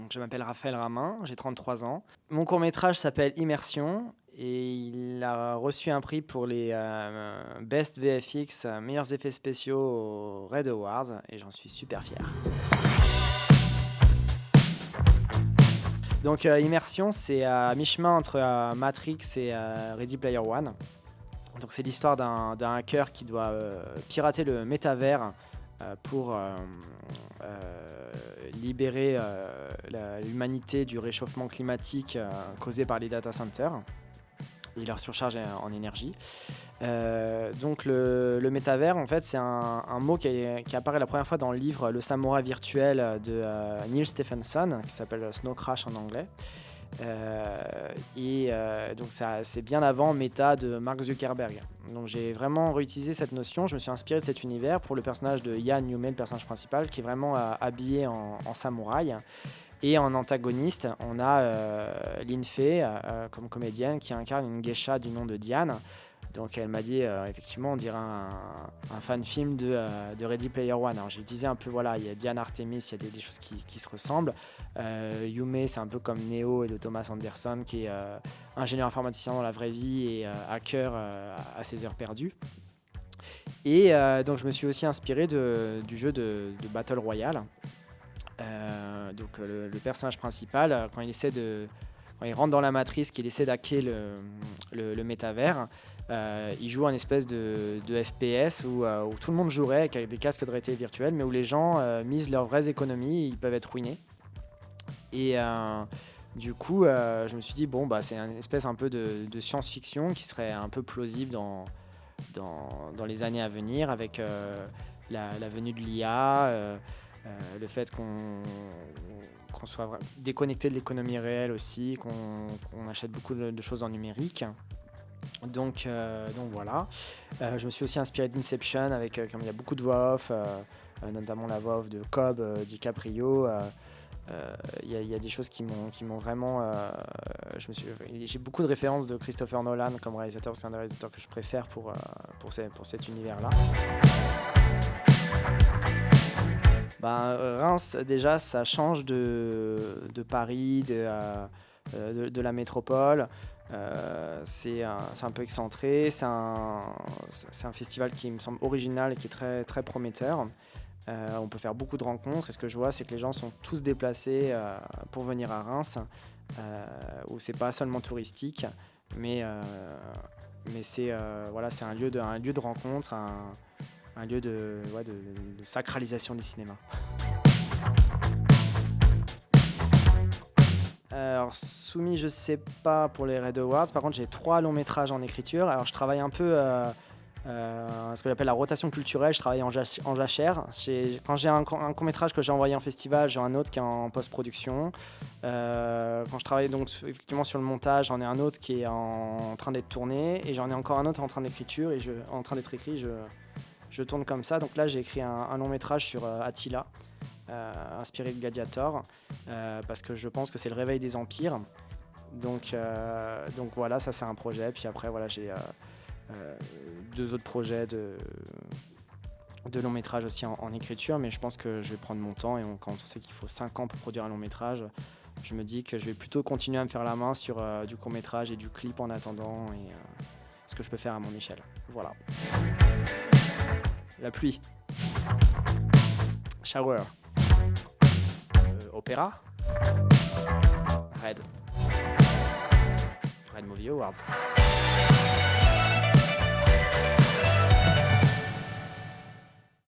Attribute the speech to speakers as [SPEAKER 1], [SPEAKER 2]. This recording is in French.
[SPEAKER 1] Donc, je m'appelle Raphaël Ramin, j'ai 33 ans. Mon court-métrage s'appelle Immersion et il a reçu un prix pour les Best VFX, meilleurs effets spéciaux aux Red Awards et j'en suis super fier. Donc Immersion, c'est à mi-chemin entre Matrix et Ready Player One. Donc c'est l'histoire d'un hacker qui doit pirater le métavers pour libérer l'humanité du réchauffement climatique causé par les data centers et leur surcharge en énergie. Donc le métavers, en fait, c'est un mot qui apparaît la première fois dans le livre Le Samouraï virtuel de Neil Stephenson, qui s'appelle Snow Crash en anglais. Donc c'est bien avant Meta de Mark Zuckerberg. Donc j'ai vraiment réutilisé cette notion, je me suis inspiré de cet univers pour le personnage de Yan Yume, le personnage principal, qui est vraiment habillé en samouraï. Et en antagoniste, on a Lin Fei comme comédienne qui incarne une geisha du nom de Diane. Donc elle m'a dit effectivement on dirait un fan film de Ready Player One. Alors j'ai utilisé un peu, voilà, il y a Diane Artemis, il y a des choses qui se ressemblent. Yume, c'est un peu comme Neo et le Thomas Anderson qui est ingénieur informaticien dans la vraie vie et hacker à ses heures perdues. Et donc je me suis aussi inspiré du jeu de Battle Royale. Donc le personnage principal, quand il rentre dans la matrice, qu'il essaie d'hacker le métavers, il joue un espèce de FPS où tout le monde jouerait avec des casques de réalité virtuelle, mais où les gens misent leurs vraies économies et ils peuvent être ruinés. Et du coup, je me suis dit, bon, c'est une espèce un peu de science-fiction qui serait un peu plausible dans les années à venir, avec la venue de l'IA, le fait qu'on soit déconnecté de l'économie réelle aussi, qu'on achète beaucoup de choses en numérique. Donc voilà. Je me suis aussi inspiré d'Inception, avec comme il y a beaucoup de voix off, notamment la voix off de Cobb, DiCaprio. Il y a des choses qui m'ont vraiment... j'ai beaucoup de références de Christopher Nolan comme réalisateur, c'est un des réalisateurs que je préfère pour cet univers-là. Reims, déjà, ça change de Paris, de la métropole. C'est un peu excentré. C'est un festival qui me semble original et qui est très, très prometteur. On peut faire beaucoup de rencontres. Et ce que je vois, c'est que les gens sont tous déplacés pour venir à Reims, où c'est pas seulement touristique, mais c'est un lieu de rencontre, un lieu de sacralisation du cinéma. Alors soumis, je sais pas pour les Red Awards. Par contre, j'ai 3 longs métrages en écriture. Alors je travaille un peu ce que j'appelle la rotation culturelle. Je travaille en jachère. Quand j'ai un court métrage que j'ai envoyé en festival, j'ai un autre qui est en post-production. Quand je travaille donc effectivement sur le montage, j'en ai un autre qui est en train d'être tourné et j'en ai encore un autre en train d'écriture en train d'être écrit. Je tourne comme ça. Donc là, j'ai écrit un long métrage sur Attila, inspiré de Gladiator, parce que je pense que c'est le réveil des empires. Donc voilà, ça c'est un projet. Puis après, voilà, j'ai 2 autres projets de long métrage aussi en écriture, mais je pense que je vais prendre mon temps. Et quand on sait qu'il faut 5 ans pour produire un long métrage, je me dis que je vais plutôt continuer à me faire la main sur du court métrage et du clip en attendant, et ce que je peux faire à mon échelle. Voilà. La pluie. Shower. Opéra. Red Movie Awards.